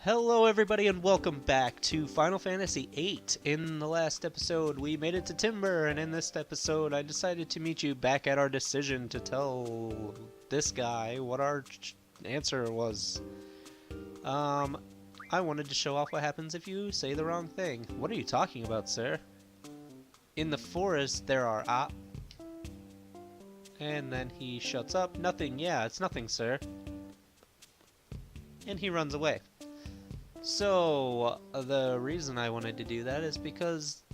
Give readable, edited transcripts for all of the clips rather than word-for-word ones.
Hello everybody and welcome back to Final Fantasy VIII. In the last episode we made it to Timber, and in this episode I decided to meet you back at our decision to tell this guy what our answer was. I wanted to show off what happens if you say the wrong thing. What are you talking about, sir? In the forest there are and then he shuts up. Nothing, yeah, it's nothing, sir. And he runs away. So, the reason I wanted to do that is because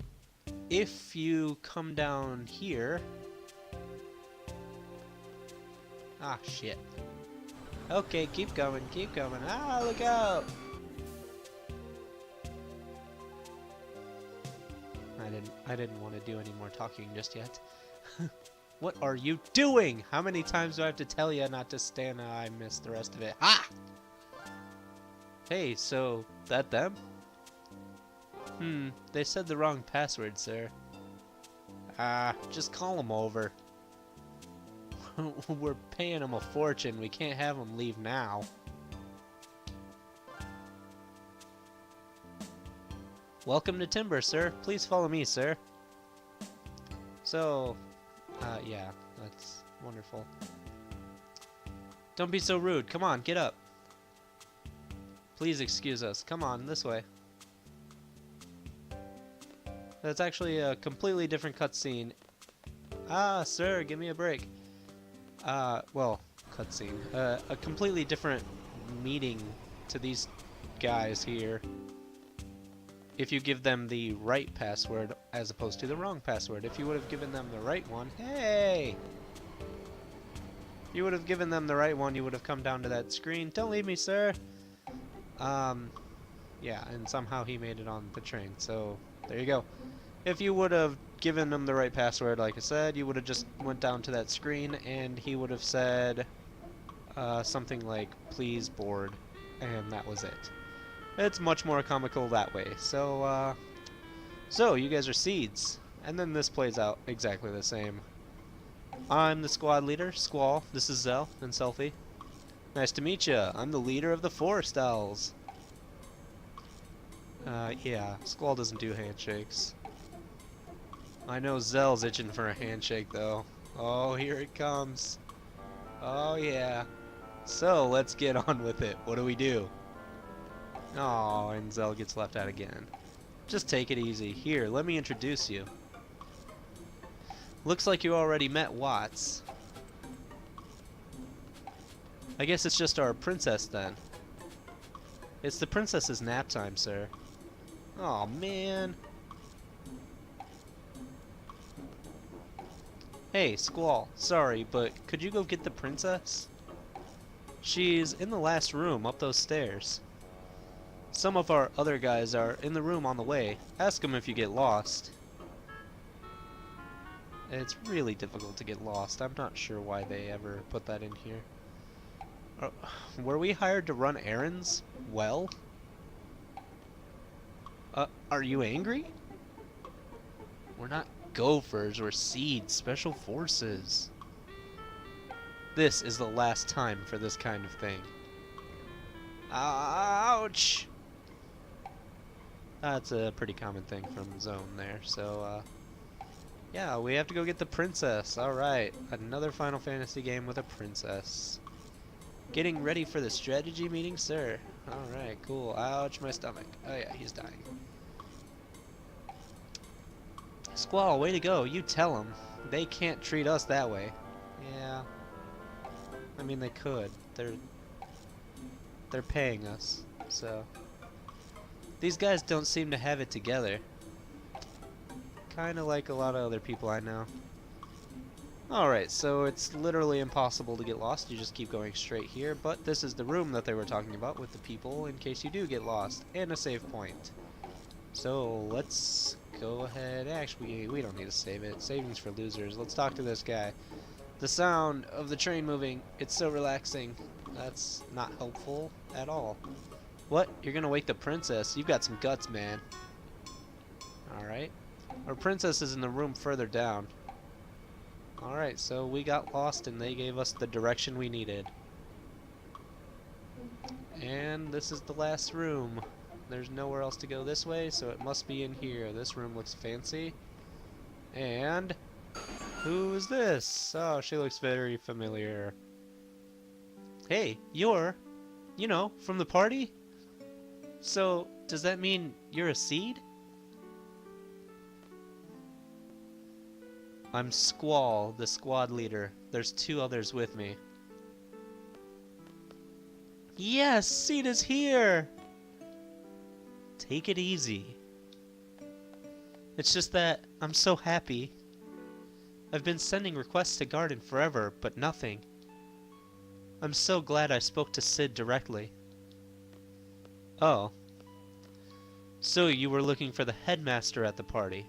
if you come down here... Ah, shit. Okay, keep going, keep going. Ah, look out! I didn't want to do any more talking just yet. What are you doing? How many times do I have to tell you not to stand? I missed the rest of it. Ah! Hey, so, that them? They said the wrong password, sir. Just call them over. We're paying them a fortune. We can't have them leave now. Welcome to Timber, sir. Please follow me, sir. So, yeah, that's wonderful. Don't be so rude. Come on, get up. Please excuse us. Come on, this way. That's actually a completely different cutscene. Ah, sir, give me a break. Well, cutscene. A completely different meaning to these guys here. If you give them the right password as opposed to the wrong password. If you would have given them the right one, hey! If you would have given them the right one, you would have come down to that screen. Don't leave me, sir! Yeah, and somehow he made it on the train, so there you go. If you would have given him the right password, like I said, you would have just went down to that screen and he would have said something like, please board, and that was it. It's much more comical that way. So, so you guys are seeds, and then this plays out exactly the same. I'm the squad leader, Squall. This is Zell and Selfie. Nice to meet ya. I'm the leader of the Forest Owls. Yeah, Squall doesn't do handshakes. I know Zell's itching for a handshake, though. Oh, here it comes. Oh, yeah. So, let's get on with it. What do we do? Oh, and Zell gets left out again. Just take it easy. Here, let me introduce you. Looks like you already met Watts. I guess it's just our princess, then. It's the princess's nap time, sir. Aw, man. Hey, Squall. Sorry, but could you go get the princess? She's in the last room up those stairs. Some of our other guys are in the room on the way. Ask them if you get lost. It's really difficult to get lost. I'm not sure why they ever put that in here. Were we hired to run errands? Well? Are you angry? We're not gophers, we're seeds, special forces. This is the last time for this kind of thing. Ouch! That's a pretty common thing from Zone there, so, yeah, we have to go get the princess. Alright, another Final Fantasy game with a princess. Getting ready for the strategy meeting, sir. Alright, cool. Ouch, my stomach. Oh yeah, he's dying. Squall, way to go. You tell them. They can't treat us that way. Yeah. I mean, they could. They're paying us, so. These guys don't seem to have it together. Kinda like a lot of other people I know. Alright, so it's literally impossible to get lost. You just keep going straight here, but this is the room that they were talking about with the people in case you do get lost, and a save point. So, let's go ahead. Actually, we don't need to save it. Saving's for losers. Let's talk to this guy. The sound of the train moving, it's so relaxing. That's not helpful at all. What? You're gonna wake the princess? You've got some guts, man. Alright. Our princess is in the room further down. Alright, so we got lost and they gave us the direction we needed. And this is the last room. There's nowhere else to go this way, so it must be in here. This room looks fancy. And who is this? Oh, she looks very familiar. Hey, you're, from the party? So, does that mean you're a seed? I'm Squall, the squad leader. There's 2 others with me. Yes, Seed is here! Take it easy. It's just that I'm so happy. I've been sending requests to Garden forever, but nothing. I'm so glad I spoke to Sid directly. Oh. So you were looking for the headmaster at the party.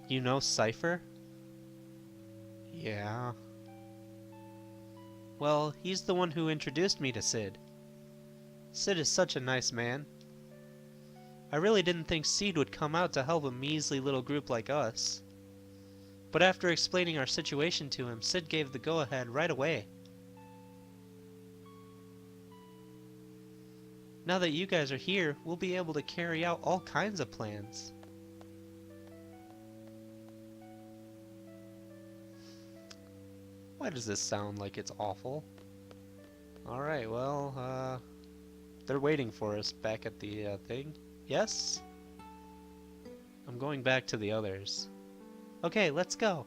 You know Cypher? Yeah. Well, he's the one who introduced me to Sid. Sid is such a nice man. I really didn't think Sid would come out to help a measly little group like us. But after explaining our situation to him, Sid gave the go-ahead right away. Now that you guys are here, we'll be able to carry out all kinds of plans. Why does this sound like it's awful? Alright, well, they're waiting for us back at the thing. Yes? I'm going back to the others. Okay, let's go.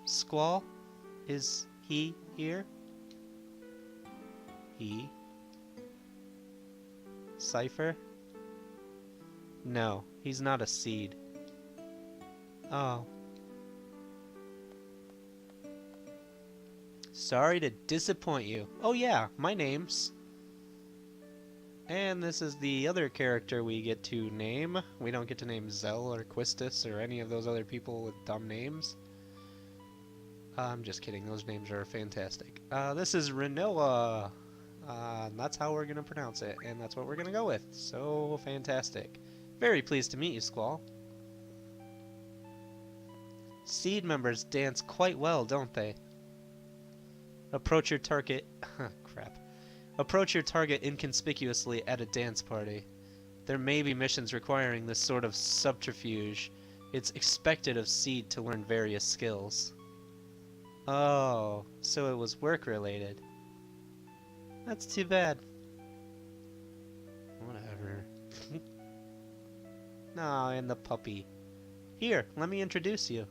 Squall? Is he here? He? Cypher? No, he's not a seed. Oh. Sorry to disappoint you. Oh yeah, my name's... And this is the other character we get to name. We don't get to name Zell or Quistis or any of those other people with dumb names. I'm just kidding, those names are fantastic. This is Renoa. That's how we're gonna pronounce it, and that's what we're gonna go with. So fantastic. Very pleased to meet you, Squall. Seed members dance quite well, don't they? Approach your target... crap. Approach your target inconspicuously at a dance party. There may be missions requiring this sort of subterfuge. It's expected of Seed to learn various skills. Oh, so it was work-related. That's too bad. Whatever. No, and the puppy. Here, let me introduce you.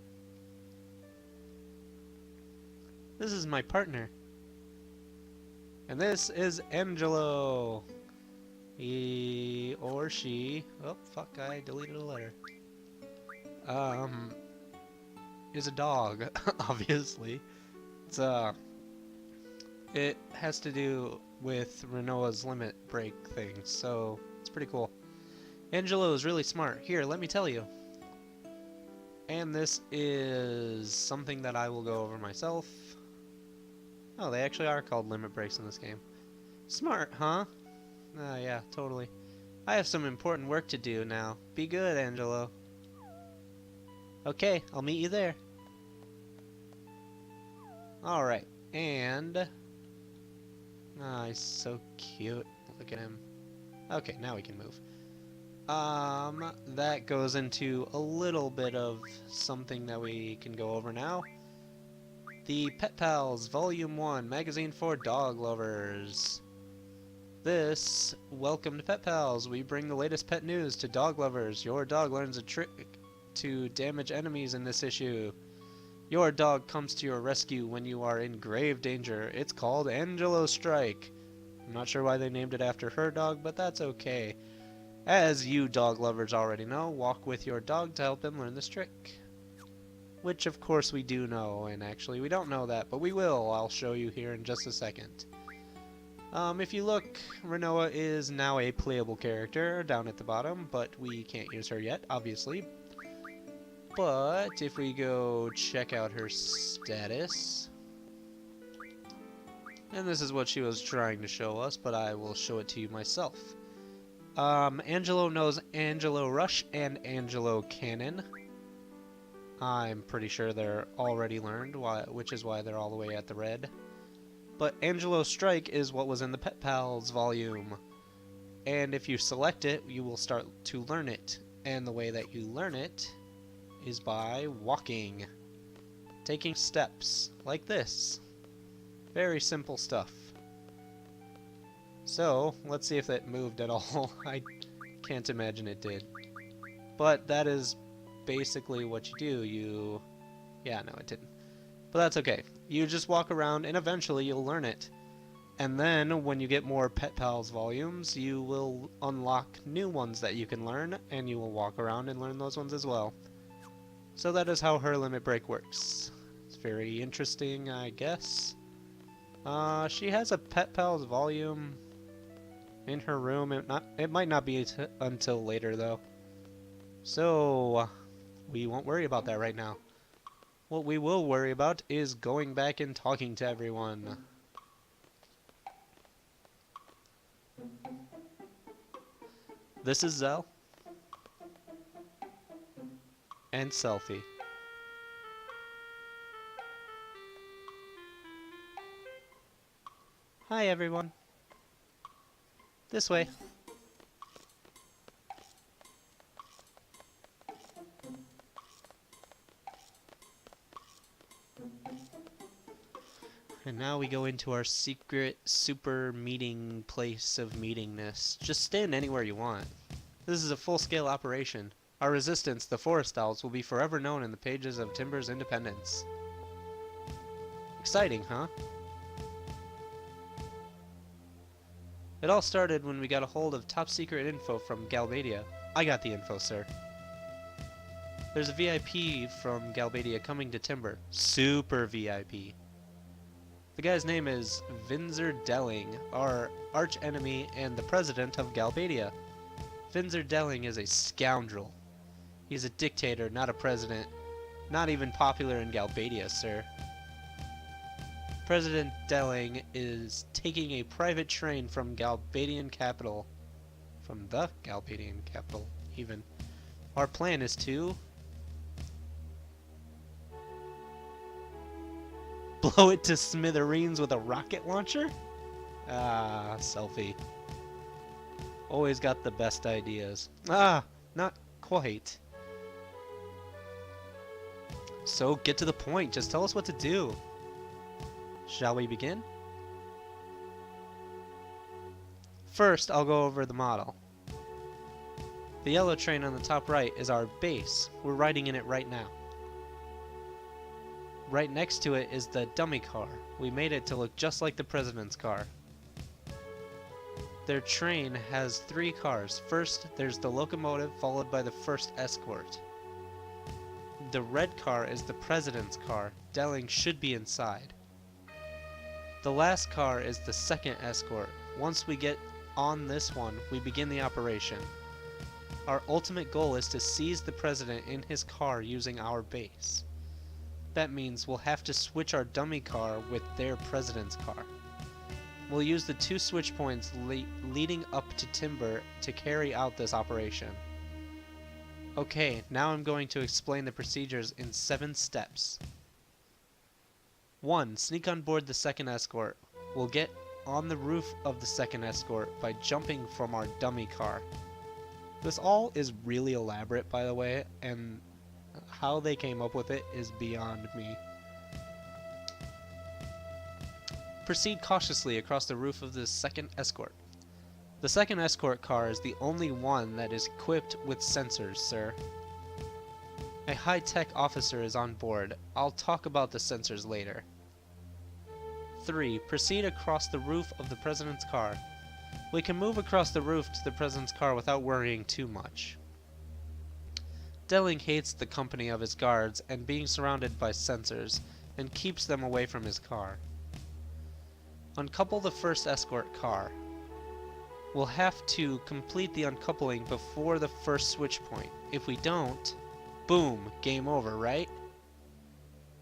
This is my partner. And this is Angelo. He or she... Oh, fuck, I deleted a letter. Is a dog, obviously. It's, it has to do with Renoa's limit break thing, so it's pretty cool. Angelo is really smart. Here, let me tell you. And this is something that I will go over myself. Oh, they actually are called limit breaks in this game. Smart, huh? Yeah, totally. I have some important work to do now. Be good, Angelo. Okay, I'll meet you there. Alright, and... Oh, he's so cute. Look at him. Okay, now we can move. That goes into a little bit of something that we can go over now. The Pet Pals, Volume 1, magazine for dog lovers. This, welcome to Pet Pals. We bring the latest pet news to dog lovers. Your dog learns a trick to damage enemies in this issue. Your dog comes to your rescue when you are in grave danger. It's called Angelo Strike. I'm not sure why they named it after her dog, but that's okay. As you dog lovers already know, walk with your dog to help him learn this trick. Which of course we do know, and actually we don't know that, but we will. I'll show you here in just a second. If you look, Renoa is now a playable character down at the bottom, but we can't use her yet, obviously. But if we go check out her status, and this is what she was trying to show us, but I will show it to you myself. Angelo knows Angelo Rush and Angelo Cannon. I'm pretty sure they're already learned, which is why they're all the way at the red. But Angelo Strike is what was in the Pet Pals volume. And if you select it, you will start to learn it. And the way that you learn it is by walking. Taking steps, like this. Very simple stuff. So, let's see if it moved at all. I can't imagine it did. But that is basically what you do. Yeah, no, it didn't. But that's okay. You just walk around and eventually you'll learn it. And then, when you get more Pet Pals volumes, you will unlock new ones that you can learn, and you will walk around and learn those ones as well. So that is how her limit break works. It's very interesting, I guess. She has a Pet Pals volume in her room. It might not be until later, though. So, we won't worry about that right now. What we will worry about is going back and talking to everyone. This is Zell. And Selfie. Hi everyone. This way. And now we go into our secret super meeting place of meetingness. Just stand anywhere you want. This is a full-scale operation. Our resistance, the Forest Owls, will be forever known in the pages of Timber's independence. Exciting, huh? It all started when we got a hold of top-secret info from Galbadia. I got the info, sir. There's a VIP from Galbadia coming to Timber. Super VIP. The guy's name is Vinzer Delling, our arch-enemy and the president of Galbadia. Vinzer Delling is a scoundrel. He's a dictator, not a president. Not even popular in Galbadia, sir. President Delling is taking a private train from Galbadian capital. From the Galbadian capital, even. Our plan is to blow it to smithereens with a rocket launcher? Ah, Selfie. Always got the best ideas. Ah, not quite. So, get to the point. Just tell us what to do. Shall we begin? First, I'll go over the model. The yellow train on the top right is our base. We're riding in it right now. Right next to it is the dummy car. We made it to look just like the president's car. Their train has 3 cars. First, there's the locomotive, followed by the first escort. The red car is the president's car. Delling should be inside. The last car is the second escort. Once we get on this one, we begin the operation. Our ultimate goal is to seize the president in his car using our base. That means we'll have to switch our dummy car with their president's car. We'll use the 2 switch points leading up to Timber to carry out this operation. Okay, now I'm going to explain the procedures in 7 steps. 1. Sneak on board the second escort. We'll get on the roof of the second escort by jumping from our dummy car. This all is really elaborate, by the way, and how they came up with it is beyond me. Proceed cautiously across the roof of the second escort. The second escort car is the only one that is equipped with sensors, sir. A high-tech officer is on board. I'll talk about the sensors later. 3. Proceed across the roof of the president's car. We can move across the roof to the president's car without worrying too much. Delling hates the company of his guards and being surrounded by sensors, and keeps them away from his car. Uncouple the first escort car. We'll have to complete the uncoupling before the first switch point. If we don't, boom, game over, right?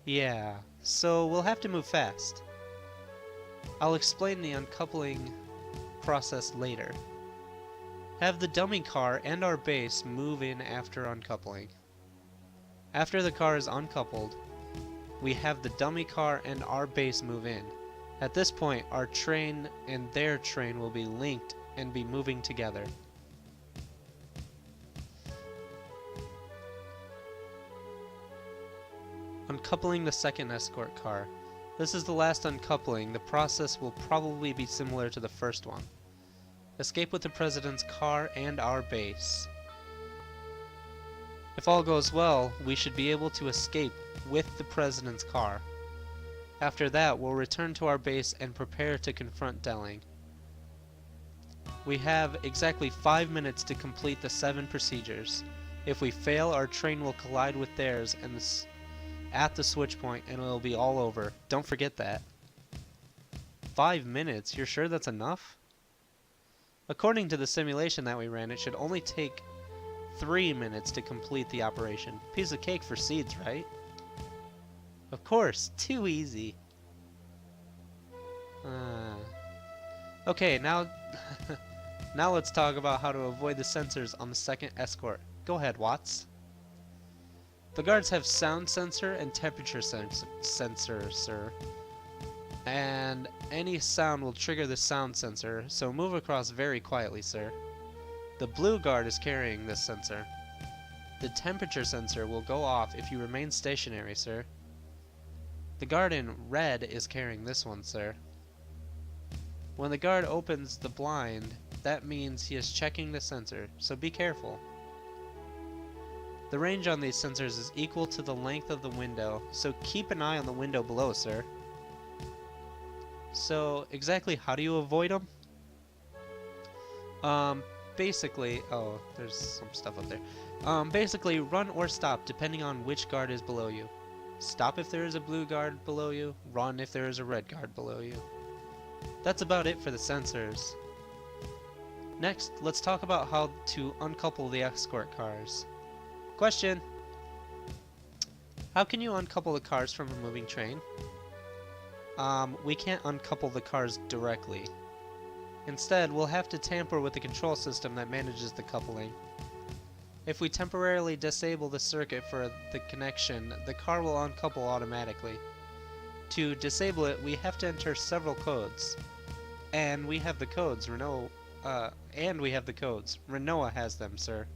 Yeah, so we'll have to move fast. I'll explain the uncoupling process later. Have the dummy car and our base move in after uncoupling. After the car is uncoupled, we have the dummy car and our base move in. At this point, our train and their train will be linked and be moving together. Uncoupling the second escort car. This is the last uncoupling. The process will probably be similar to the first one. Escape with the president's car and our base. If all goes well, we should be able to escape with the president's car. After that, we'll return to our base and prepare to confront Delling. We have exactly 5 minutes to complete the 7 procedures. If we fail, our train will collide with theirs and at the switch point, and it'll be all over. Don't forget that. 5 minutes? You're sure that's enough? According to the simulation that we ran, it should only take 3 minutes to complete the operation. Piece of cake for seeds, right? Of course, too easy. Okay, now now let's talk about how to avoid the sensors on the second escort. Go ahead, Watts. The guards have sound sensor and temperature sensor, sir. And any sound will trigger the sound sensor, so move across very quietly, sir. The blue guard is carrying this sensor. The temperature sensor will go off if you remain stationary, sir. The guard in red is carrying this one, sir. When the guard opens the blind, that means he is checking the sensor, so be careful. The range on these sensors is equal to the length of the window, so keep an eye on the window below, sir. So, exactly how do you avoid them? Basically, oh, there's some stuff up there. Basically, run or stop depending on which guard is below you. Stop if there is a blue guard below you, run if there is a red guard below you. That's about it for the sensors. Next, let's talk about how to uncouple the escort cars. Question: how can you uncouple the cars from a moving train? We can't uncouple the cars directly. Instead, we'll have to tamper with the control system that manages the coupling. If we temporarily disable the circuit for the connection, the car will uncouple automatically. To disable it, we have to enter several codes. And we have the codes, Renoa has them, sir.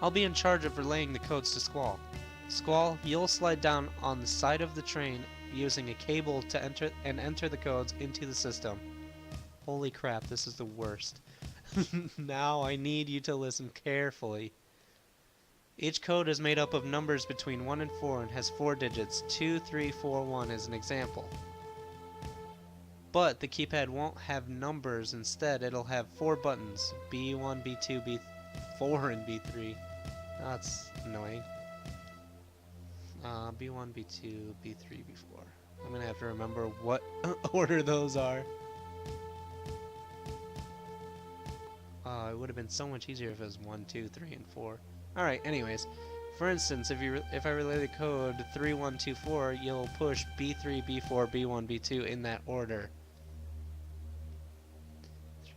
I'll be in charge of relaying the codes to Squall. Squall, you'll slide down on the side of the train using a cable to enter the codes into the system. Holy crap, this is the worst. Now I need you to listen carefully. Each code is made up of numbers between 1 and 4 and has 4 digits. 2, 3, 4, 1 as an example. But the keypad won't have numbers. Instead, it'll have 4 buttons. B1, B2, B4, and B3. That's annoying. B1, B2, B3, B4. I'm gonna have to remember what order those are. It would have been so much easier if it was 1, 2, 3, and 4. Alright, anyways. For instance, if I relay the code 3124, you'll push B3, B4, B1, B2 in that order. 3,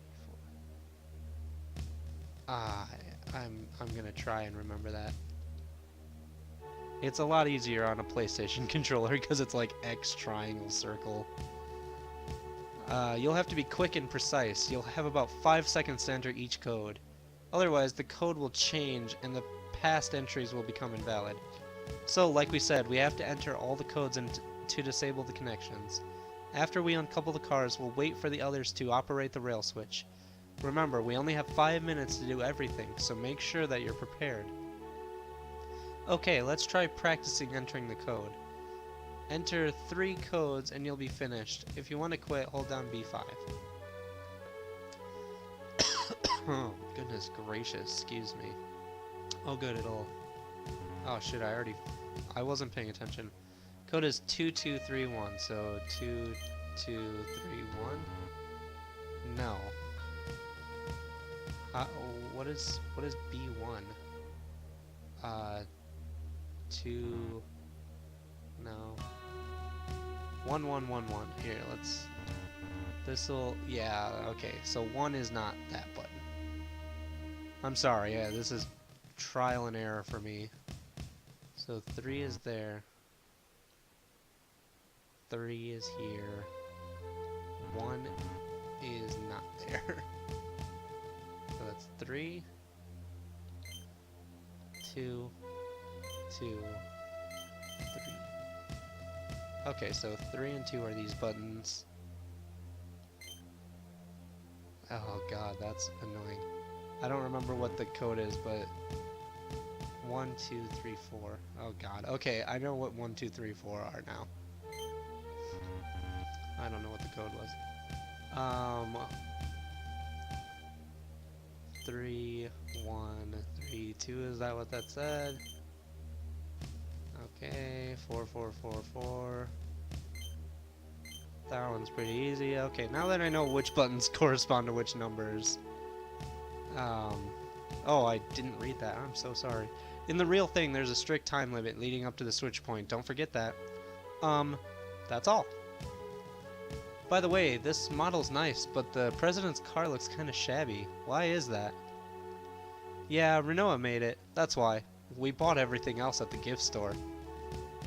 4. I'm gonna try and remember that. It's a lot easier on a PlayStation controller because it's like X, triangle, circle. You'll have to be quick and precise. You'll have about 5 seconds to enter each code. Otherwise, the code will change and the past entries will become invalid. So, like we said, we have to enter all the codes to disable the connections. After we uncouple the cars, we'll wait for the others to operate the rail switch. Remember, we only have 5 minutes to do everything, so make sure that you're prepared. Okay, let's try practicing entering the code. Enter 3 codes and you'll be finished. If you want to quit, hold down B5. Oh, goodness gracious, excuse me. Oh good, oh shit, I wasn't paying attention. Code is 2231, so 2231? No. What is B1? 2... No. 1111. Here, let's... This'll, yeah, okay. So 1 is not that button. I'm sorry, yeah, this is trial and error for me. So 3 is there. 3 is here. 1 is not there. So that's 3, 2, 2, 3. Okay, so 3 and 2 are these buttons. Oh god, that's annoying. I don't remember what the code is, but 1, 2, 3, 4. Oh god. Okay, I know what 1, 2, 3, 4 are now. I don't know what the code was. 3, 1, 3, 2. Is that what that said? Okay, 4, 4, 4, 4. That one's pretty easy. Okay, now that I know which buttons correspond to which numbers. Oh, I didn't read that. I'm so sorry. In the real thing, there's a strict time limit leading up to the switch point. Don't forget that. That's all. By the way, this model's nice, but the president's car looks kind of shabby. Why is that? Yeah, Renoa made it. That's why. We bought everything else at the gift store.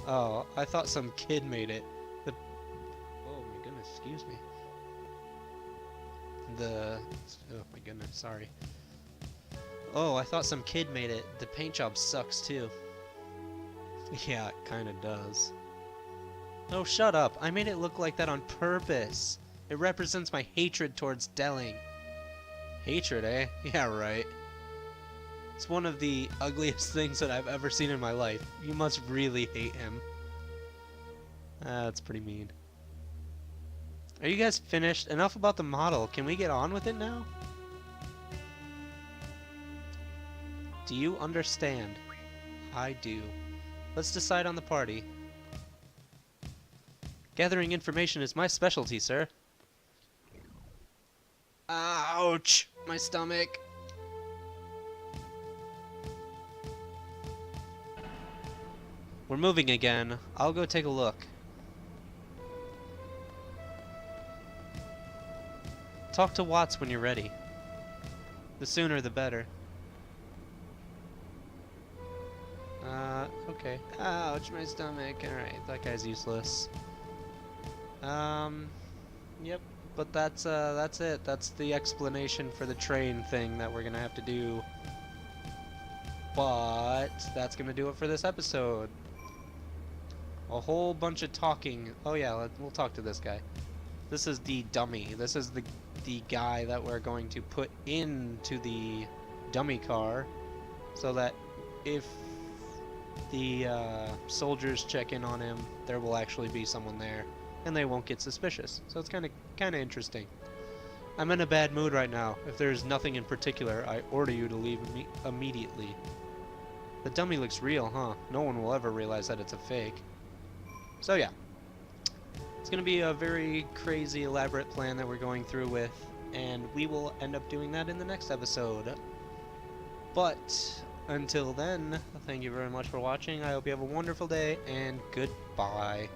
Oh, I thought some kid made it. Oh my goodness, excuse me. Oh my goodness, sorry. Oh, I thought some kid made it. The paint job sucks too. Yeah, it kinda does. Oh, shut up. I made it look like that on purpose. It represents my hatred towards Delling. Hatred, eh? Yeah, right. It's one of the ugliest things that I've ever seen in my life. You must really hate him. That's pretty mean. Are you guys finished? Enough about the model. Can we get on with it now? Do you understand? I do. Let's decide on the party. Gathering information is my specialty, sir. Ouch! My stomach. We're moving again. I'll go take a look. Talk to Watts when you're ready. The sooner the better. Okay. Ouch, my stomach. Alright, that guy's useless. Yep. But that's it. That's the explanation for the train thing that we're gonna have to do. But that's gonna do it for this episode. A whole bunch of talking. Oh yeah, we'll talk to this guy. This is the dummy. This is the guy that we're going to put into the dummy car, so that if the soldiers check in on him, there will actually be someone there, and they won't get suspicious. So it's kind of interesting. I'm in a bad mood right now. If there's nothing in particular, I order you to leave immediately. The dummy looks real, huh? No one will ever realize that it's a fake. So yeah. It's going to be a very crazy, elaborate plan that we're going through with, and we will end up doing that in the next episode. But until then, thank you very much for watching. I hope you have a wonderful day, and goodbye.